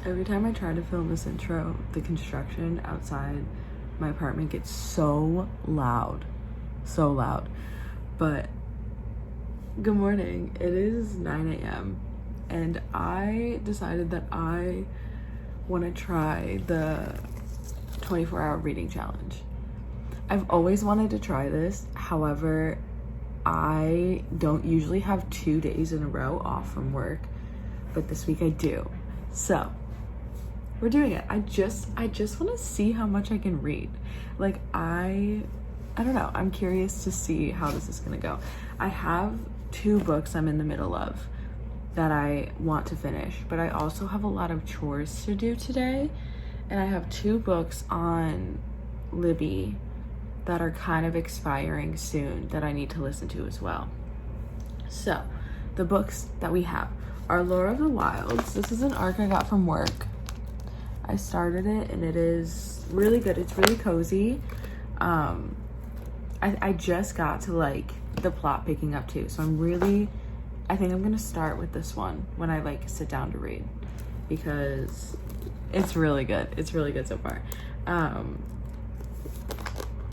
Every time I try to film this intro, the construction outside my apartment gets so loud. So loud. But good morning. It is 9 a.m. and I decided that I want to try the 24-hour reading challenge. I've always wanted to try this. However, I don't usually have 2 days in a row off from work, but this week I do. So we're doing it. I just want to see how much I can read. Like I don't know. I'm curious to see how this is gonna go. I have 2 books I'm in the middle of that I want to finish, but I also have a lot of chores to do today, and I have 2 books on Libby that are kind of expiring soon that I need to listen to as well. So the books that we have are Lore of the Wilds. This is an arc I got from work. I started it and it is really good. It's really cozy. I just got to like the plot picking up too. So I think I'm gonna start with this one when I like sit down to read, because it's really good. It's really good so far.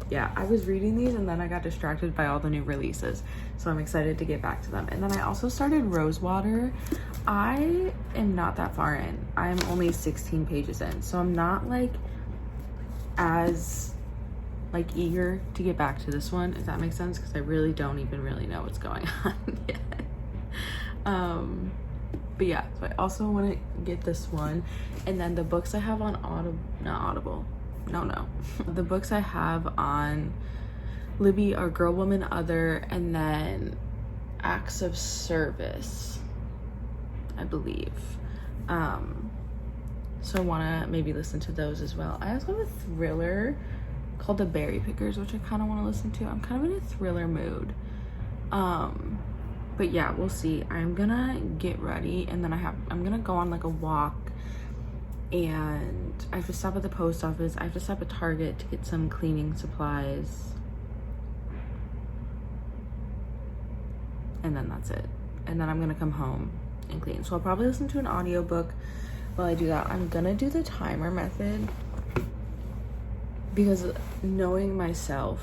Yeah, I was reading these and then I got distracted by all the new releases. So I'm excited to get back to them. And then I also started Rosewater. I am not that far in. I'm only 16 pages in. So I'm not like as like eager to get back to this one, if that makes sense, because I really don't even really know what's going on yet. But yeah, so I also want to get this one. And then the books I have on the books I have on Libby are Girl, Woman, Other, and then Acts of Service, I believe. So I want to maybe listen to those as well. I also have a thriller called The Berry Pickers, which I kind of want to listen to. I'm kind of in a thriller mood. But yeah, we'll see. I'm gonna get ready, and then I'm gonna go on like a walk, and I have to stop at the post office. I have to stop at Target to get some cleaning supplies, and then that's it. And then I'm gonna come home and clean. So I'll probably listen to an audiobook while I do that. I'm gonna do the timer method, because knowing myself,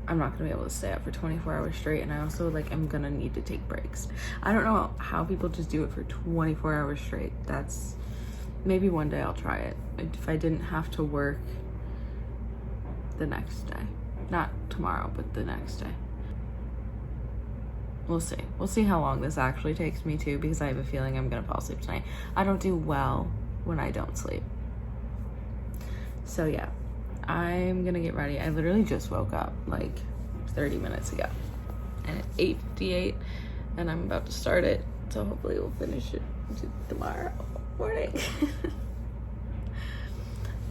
I'm not gonna be able to stay up for 24 hours straight, and I also like I'm gonna need to take breaks. I don't know how people just do it for 24 hours straight. That's maybe one day I'll try it if I didn't have to work the next day. Not tomorrow, but the next day. We'll see how long this actually takes me too, because I have a feeling I'm gonna fall asleep tonight. I don't do well when I don't sleep. So yeah, I'm gonna get ready. I literally just woke up like 30 minutes ago, and it's 8:58, and I'm about to start it. So hopefully we'll finish it tomorrow morning.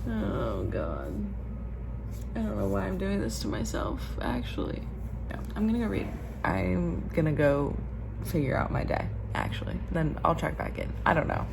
Oh God. I don't know why I'm doing this to myself, actually. Yeah, I'm gonna go read. I'm gonna go figure out my day, actually. Then I'll check back in. I don't know.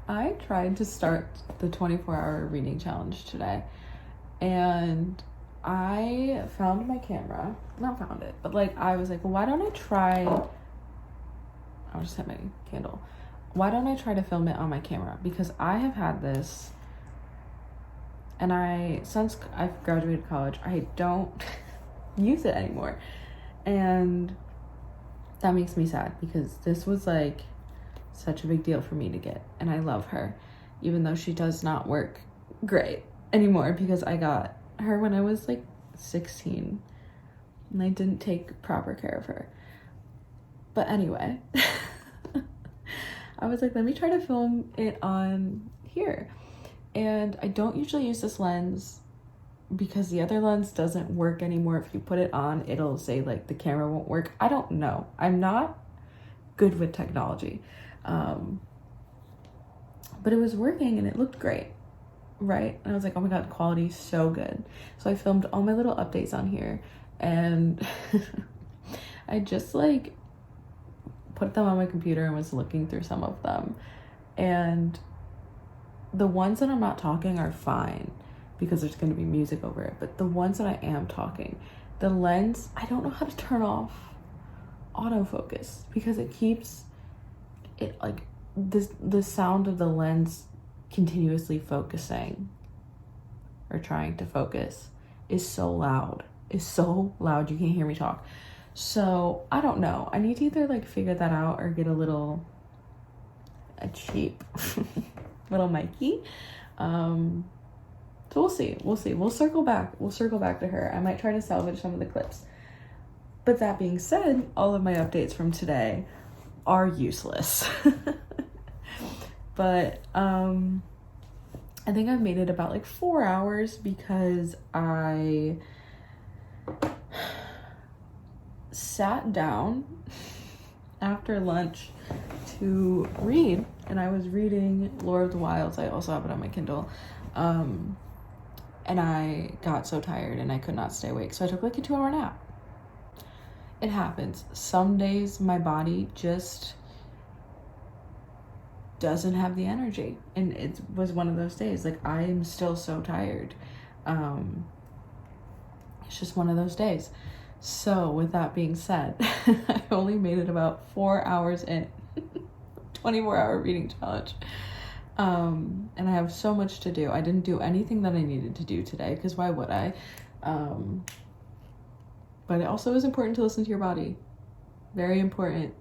I tried to start the 24-hour reading challenge today, and I found my camera. Not found it, but like I was like, well, why don't I try? I'll just hit my candle. Why don't I try to film it on my camera? Because I have had this And since I've graduated college, I don't use it anymore. And that makes me sad because this was like such a big deal for me to get. And I love her, even though she does not work great anymore because I got her when I was like 16 and I didn't take proper care of her. But anyway, I was like, let me try to film it on here. And I don't usually use this lens because the other lens doesn't work anymore. If you put it on, it'll say like the camera won't work. I don't know. I'm not good with technology. But it was working and it looked great, right? And I was like, oh my God, quality's so good. So I filmed all my little updates on here and I just like put them on my computer and was looking through some of them. And the ones that I'm not talking are fine because there's going to be music over it. But the ones that I am talking, the lens, I don't know how to turn off autofocus because it keeps it like the sound of the lens continuously focusing or trying to focus is so loud. It's so loud you can't hear me talk. So I don't know. I need to either like figure that out or get a cheap little Mikey. So we'll see. We'll circle back to her. I might try to salvage some of the clips. But that being said, all of my updates from today are useless. But I think I've made it about like 4 hours because I sat down after lunch to read, and I was reading Lord of the Wilds. I also have it on my Kindle. And I got so tired and I could not stay awake. So I took like a 2-hour nap. It happens. Some days my body just doesn't have the energy. And it was one of those days. Like I am still so tired. It's just one of those days. So with that being said, I only made it about 4 hours in 24-hour reading challenge. And I have so much to do. I didn't do anything that I needed to do today because why would I? But it also is important to listen to your body. Very important.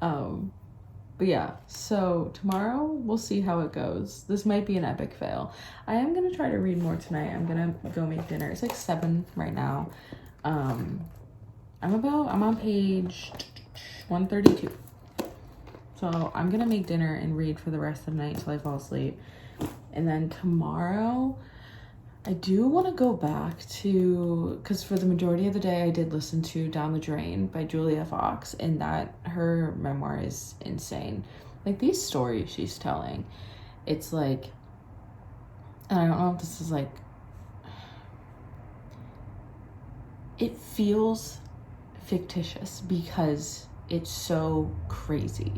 But yeah, so tomorrow we'll see how it goes. This might be an epic fail. I am gonna try to read more tonight. I'm gonna go make dinner. It's like 7 right now. I'm on page 132. So I'm gonna make dinner and read for the rest of the night until I fall asleep. And then tomorrow, I do want to go back to, because for the majority of the day I did listen to Down the Drain by Julia Fox, and that her memoir is insane. Like these stories she's telling, it's like, and I don't know if this is like, it feels fictitious because it's so crazy.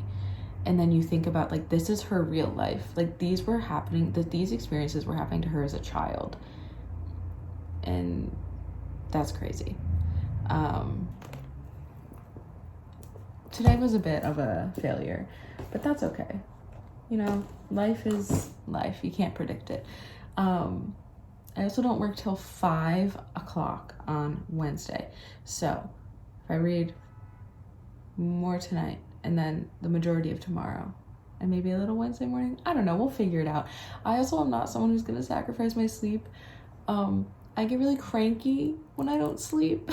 And then you think about like, this is her real life. Like these experiences were happening to her as a child. And that's crazy. Today was a bit of a failure, but that's okay. You know, life is life. You can't predict it. I also don't work till 5 o'clock on Wednesday. So if I read more tonight and then the majority of tomorrow and maybe a little Wednesday morning, I don't know, we'll figure it out. I also am not someone who's going to sacrifice my sleep. I get really cranky when I don't sleep.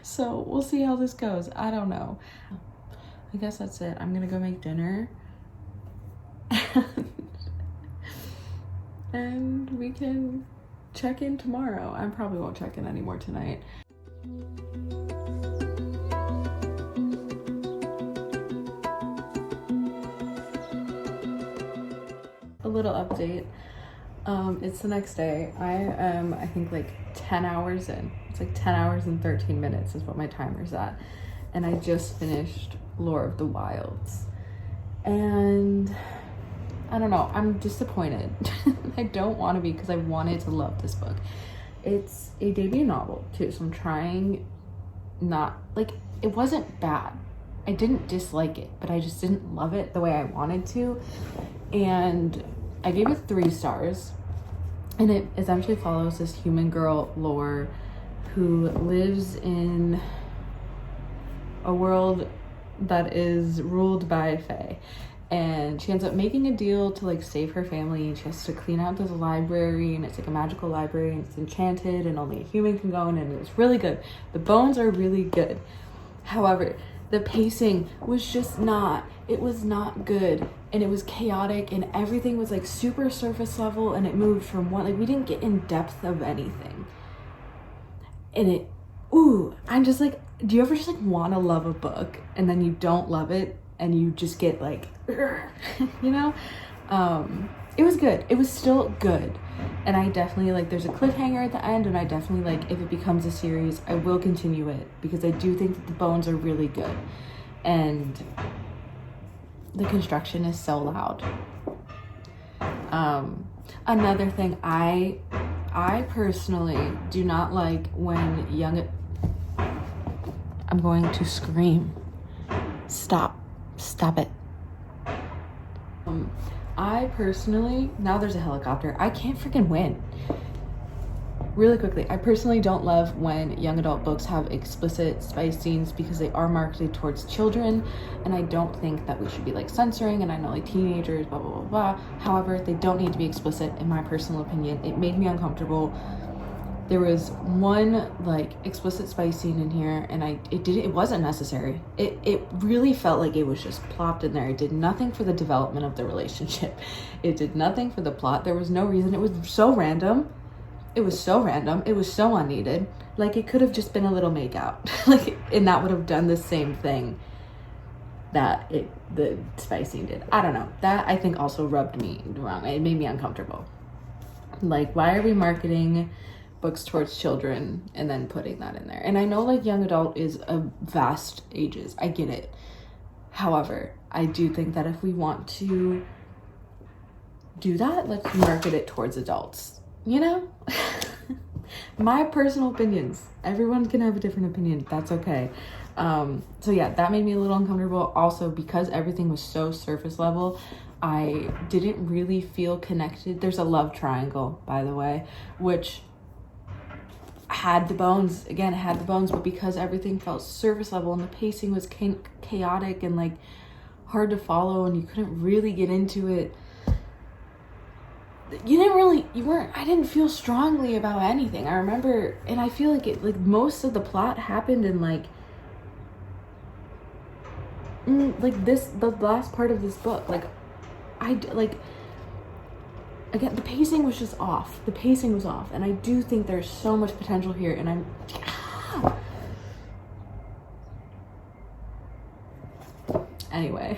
So we'll see how this goes. I don't know. I guess that's it. I'm gonna go make dinner. And we can check in tomorrow. I probably won't check in anymore tonight. A little update. It's the next day. I am, I think, like 10 hours in. It's like 10 hours and 13 minutes is what my timer's at. And I just finished Lord of the Wilds. And I don't know, I'm disappointed. I don't want to be because I wanted to love this book. It's a debut novel too, so I'm trying not, like, it wasn't bad. I didn't dislike it, but I just didn't love it the way I wanted to. And I gave it 3 stars, and it essentially follows this human girl, Lore, who lives in a world that is ruled by Fae. And she ends up making a deal to like save her family, and she has to clean out this library, and it's like a magical library, and it's enchanted and only a human can go in, and it's really good. The bones are really good. However, the pacing was just not, it was not good, and it was chaotic, and everything was like super surface level, and it moved from one, like we didn't get in depth of anything. And I'm just like, do you ever just like want to love a book and then you don't love it and you just get like, you know? It was good. It was still good. And I definitely like, there's a cliffhanger at the end, and I definitely like, if it becomes a series, I will continue it because I do think that the bones are really good. And the construction is so loud. Another thing, I personally do not like when I'm going to scream. Stop it. I personally, now there's a helicopter, I can't freaking win. Really quickly, I personally don't love when young adult books have explicit spice scenes because they are marketed towards children, and I don't think that we should be like censoring, and I know like teenagers, blah, blah, blah, blah. However, they don't need to be explicit in my personal opinion. It made me uncomfortable. There was one like explicit spice scene in here, and it wasn't necessary. It really felt like it was just plopped in there. It did nothing for the development of the relationship. It did nothing for the plot. There was no reason. It was so random. It was so unneeded. Like it could have just been a little make out. Like, and that would have done the same thing that the spice scene did. I don't know. That I think also rubbed me wrong. It made me uncomfortable. Like, why are we marketing books towards children and then putting that in there? And I know like young adult is a vast ages. I get it. However, I do think that if we want to do that, let's market it towards adults. You know? My personal opinions. Everyone can have a different opinion. That's okay. So yeah, that made me a little uncomfortable. Also, because everything was so surface level, I didn't really feel connected. There's a love triangle, by the way, which had the bones, but because everything felt surface level and the pacing was chaotic and like hard to follow, and you couldn't really get into it, I didn't feel strongly about anything. I remember, and I feel like it, like most of the plot happened in like the last part of this book. Again, the pacing was just off. And I do think there's so much potential here, and anyway.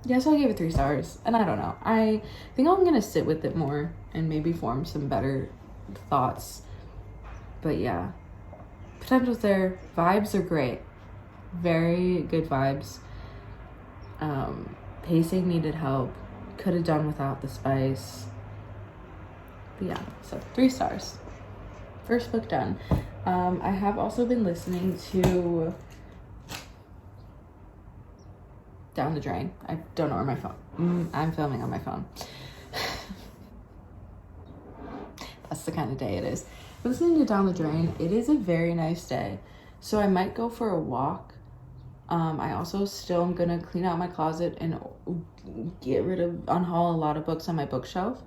Yeah, so I gave it 3 stars, and I don't know. I think I'm gonna sit with it more and maybe form some better thoughts. But yeah, potential's there. Vibes are great. Very good vibes. Pacing needed help. Could have done without the spice. But yeah, so 3 stars. First book done. I have also been listening to Down the Drain. I don't know where my phone. I'm filming on my phone. That's the kind of day it is. Listening to Down the Drain, it is a very nice day. So I might go for a walk. I also still am gonna clean out my closet and unhaul a lot of books on my bookshelf.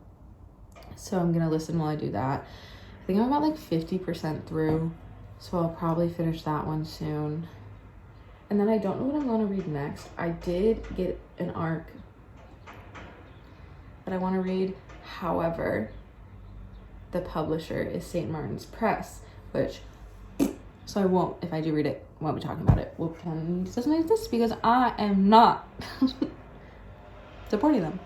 So I'm gonna listen while I do that. I think I'm about like 50% through, so I'll probably finish that one soon. And then I don't know what I'm gonna read next. I did get an arc that I wanna read. However, the publisher is St. Martin's Press, so I won't, if I do read it, won't be talking about it. We'll pretend it doesn't exist because I am not supporting them.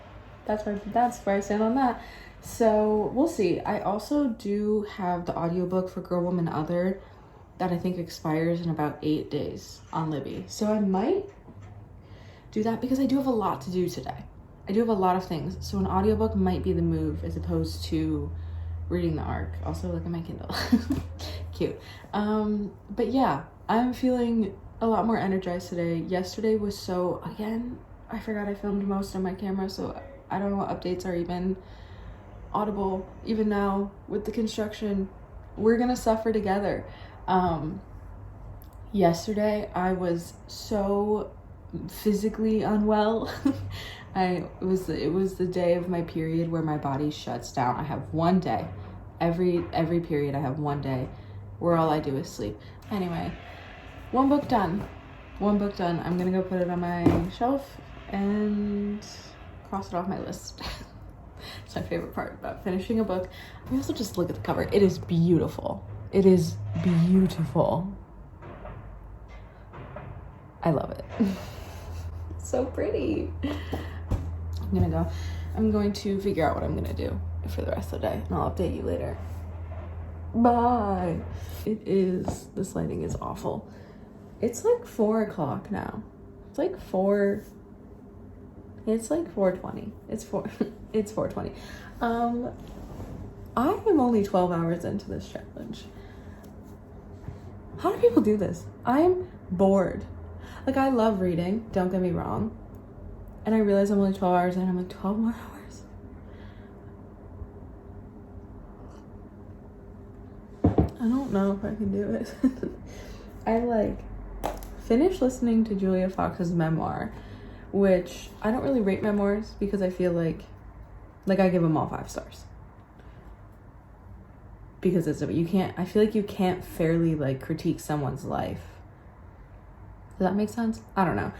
That's where I stand on that. So we'll see. I also do have the audiobook for Girl, Woman, Other that I think expires in about 8 days on Libby. So I might do that because I do have a lot to do today. I do have a lot of things. So an audiobook might be the move as opposed to reading the arc. Also, look at my Kindle. Cute. But yeah, I'm feeling a lot more energized today. Yesterday was so, again, I forgot I filmed most on my camera, so I don't know what updates are even audible even now with the construction. We're gonna suffer together. Yesterday I was so physically unwell. It was the day of my period where my body shuts down. I have one day, every period I have one day where all I do is sleep. Anyway, one book done. I'm gonna go put it on my shelf and cross it off my list. It's my favorite part about finishing a book. I also just look at the cover. It is beautiful. It is beautiful. I love it. So pretty. I'm going to figure out what I'm gonna do for the rest of the day, and I'll update you later. Bye. This lighting is awful. It's like 4 o'clock now. It's like 4:20. It's 4:20. I am only 12 hours into this challenge. How do people do this? I'm bored. Like, I love reading, don't get me wrong. And I realize I'm only 12 hours in, I'm like, 12 more hours? I don't know if I can do it. I finished listening to Julia Fox's memoir, which I don't really rate memoirs because I feel like I give them all 5 stars. Because I feel like you can't fairly critique someone's life. Does that make sense? I don't know.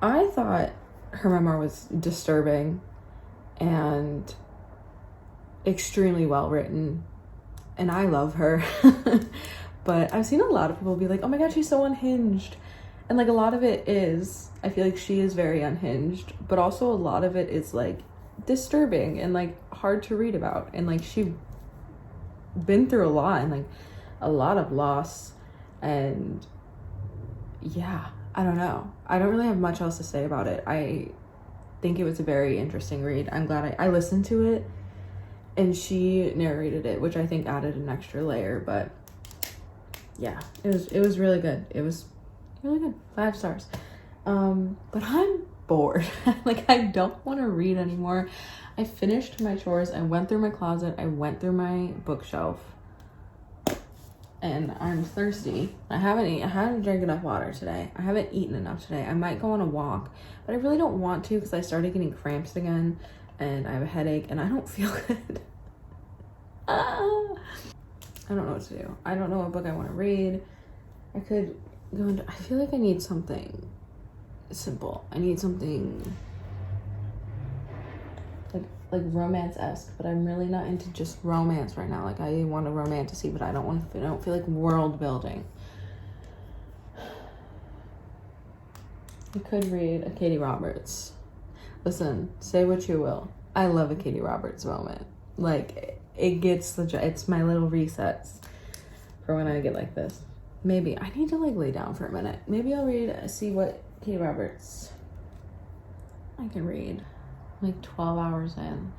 I thought her memoir was disturbing and extremely well written, and I love her. But I've seen a lot of people be like, oh my god, she's so unhinged. And a lot of it is, I feel like she is very unhinged, but also a lot of it is disturbing and hard to read about. And she been through a lot and a lot of loss. And yeah, I don't know. I don't really have much else to say about it. I think it was a very interesting read. I'm glad I listened to it, and she narrated it, which I think added an extra layer. But yeah, it was really good. It was really good. 5 stars. But I'm bored. I don't want to read anymore. I finished my chores. I went through my closet. I went through my bookshelf. And I'm thirsty. I haven't drank enough water today. I haven't eaten enough today. I might go on a walk, but I really don't want to because I started getting cramps again and I have a headache and I don't feel good. I don't know what to do. I don't know what book I want to read. I could go into, I feel like I need something simple. I need something like romance-esque, but I'm really not into just romance right now. I want a romantasy, but I don't feel like world building. I could read a Katie Roberts. Listen, say what you will. I love a Katie Roberts moment. It's my little resets for when I get like this. Maybe I need to lay down for a minute. Maybe I'll see what Katie Roberts I can read. 12 hours in.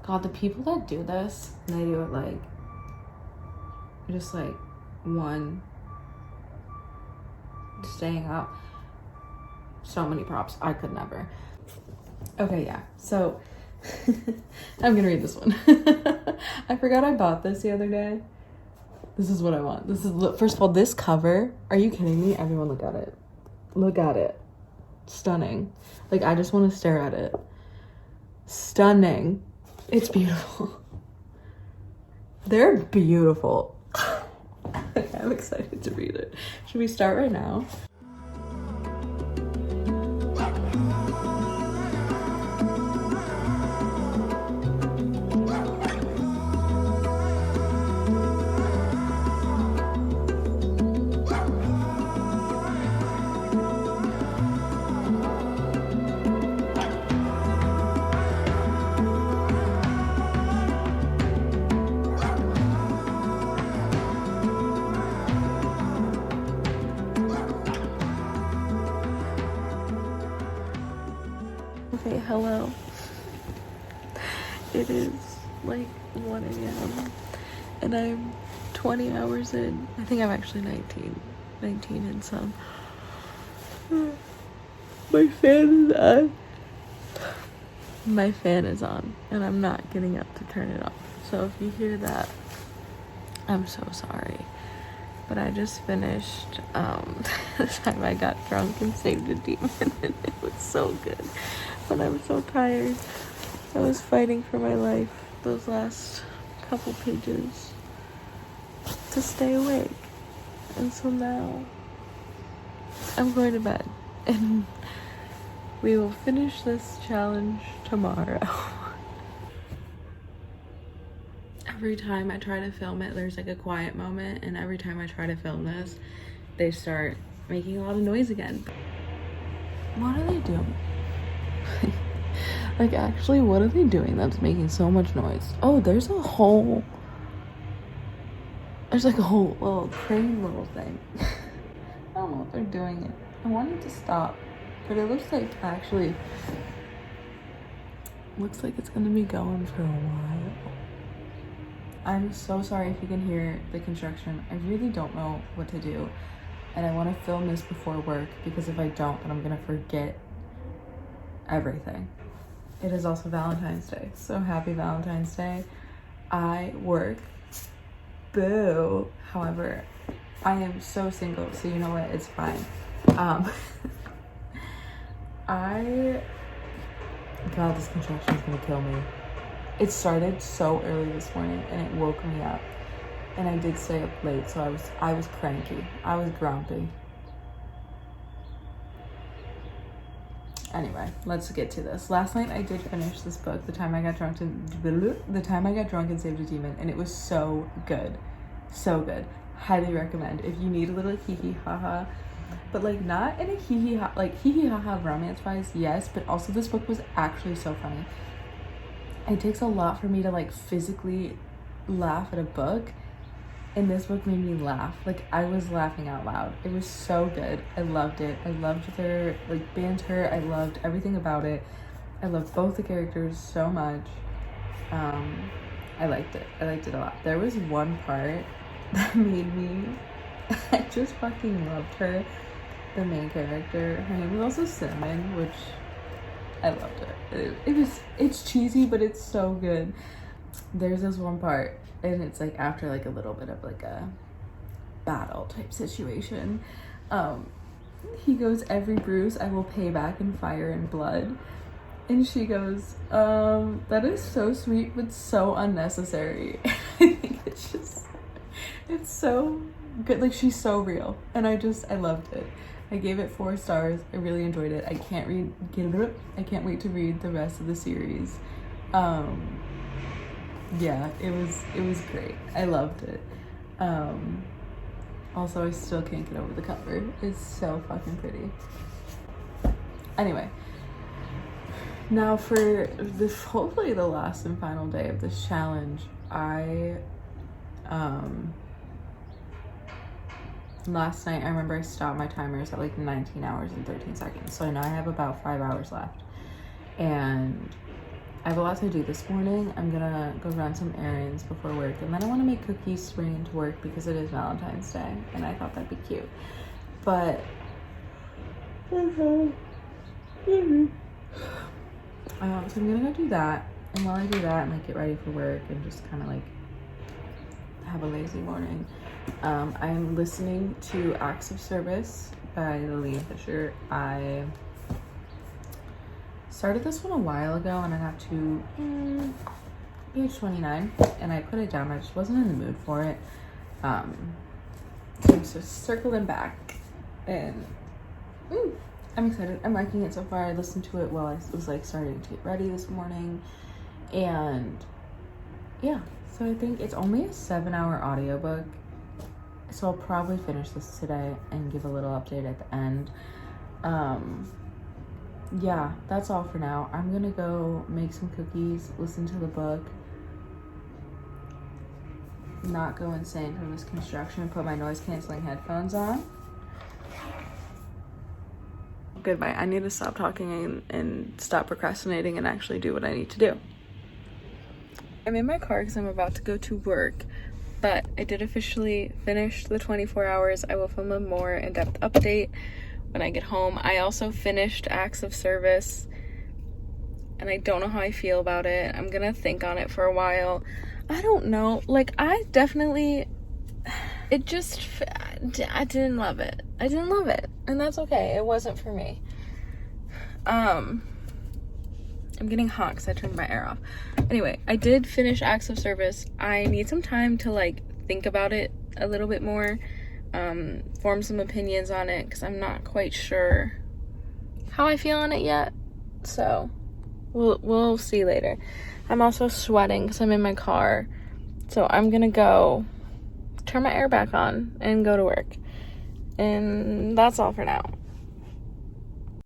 God, the people that do this, and they do it just one, staying up. So many props. I could never. Okay, yeah. So I'm gonna read this one. I forgot I bought this the other day. This is what I want. First of all, this cover. Are you kidding me? Everyone look at it. Look at it. Stunning. I just want to stare at it. Stunning. It's beautiful. They're beautiful. Okay, I'm excited to read it. Should we start right now? Okay, hello. It is 1 a.m. and I'm 20 hours in. I think I'm actually 19 and some. My fan is on. My fan is on, and I'm not getting up to turn it off. So if you hear that, I'm so sorry. But I just finished the time I got drunk and saved a demon, and it was so good. But I'm so tired. I was fighting for my life those last couple pages to stay awake. And so now I'm going to bed. And we will finish this challenge tomorrow. Every time I try to film it, there's like a quiet moment, and every time I try to film this, they start making a lot of noise again. What are they doing? Like, actually, what are they doing that's making so much noise? Oh, there's like a whole little crane little thing. I don't know what they're doing it. I wanted to stop, but it looks like it's gonna be going for a while. I'm so sorry if you can hear the construction. I really don't know what to do, and I want to film this before work, because if I don't, then I'm gonna forget everything. It is also Valentine's Day, so happy Valentine's Day. I work. Boo. However, I am so single, so you know what? It's fine. God, this construction is gonna kill me. It started so early this morning, and it woke me up. And I did stay up late, so I was cranky. I was grumpy. Anyway, let's get to this. Last night I did finish this book, The Time I Got Drunk and Saved a Demon, and it was so good. So good. Highly recommend. If you need a little hee-hee ha-ha, but like not in a hee-hee ha, like hee-hee ha-ha romance-wise, yes, but also this book was actually so funny. It takes a lot for me to like physically laugh at a book, and this book made me laugh. Like, I was laughing out loud. It was so good. I loved it. I loved their like banter. I loved everything about it. I loved both the characters so much. I liked it. I liked it a lot. There was one part that made me I just fucking loved her. The main character. Her name was also Cinnamon, which I loved it. It's cheesy, but it's so good. There's this one part, and it's like after like a little bit of like a battle type situation. He goes, "Every bruise I will pay back in fire and blood." And she goes, "That is so sweet, but so unnecessary." I think it's so good. Like, she's so real. And I loved it. I gave it 4 stars. I really enjoyed it. I can't wait to read the rest of the series. Yeah, it was great. I loved it. Also, I still can't get over the cover. It's so fucking pretty. Anyway, now for this, hopefully the last and final day of this challenge, last night I remember I stopped my timers at like 19 hours and 13 seconds. So I know I have about 5 hours left. And I have a lot to do this morning. I'm gonna go run some errands before work, and then I want to make cookies to bring into work because it is Valentine's Day, and I thought that'd be cute. But so I'm gonna go do that, and while I do that, I might get ready for work and just kind of like have a lazy morning. I'm listening to Acts of Service by Lillian Fisher. I started this one a while ago, and I got to page 29, and I put it down. I just wasn't in the mood for it. So I'm just circling back, and I'm excited. I'm liking it so far. I listened to it while I was like starting to get ready this morning, and yeah. So I think it's only a 7-hour audiobook, so I'll probably finish this today and give a little update at the end. Yeah, that's all for now. I'm gonna go make some cookies, listen to the book, not go insane from this construction, and put my noise canceling headphones on. Goodbye. I need to stop talking and stop procrastinating and actually do what I need to do. I'm in my car because I'm about to go to work, but I did officially finish the 24 hours. I will film a more in-depth update when I get home. I also finished Acts of Service, and I don't know how I feel about it. I'm gonna think on it for a while. I don't know. Like, I didn't love it. I didn't love it, and that's okay. It wasn't for me. I'm getting hot because I turned my air off. Anyway, I did finish Acts of Service. I need some time to, like, think about it a little bit more, form some opinions on it, because I'm not quite sure how I feel on it yet. So, we'll see later. I'm also sweating because I'm in my car. So, I'm gonna go turn my air back on and go to work. And that's all for now.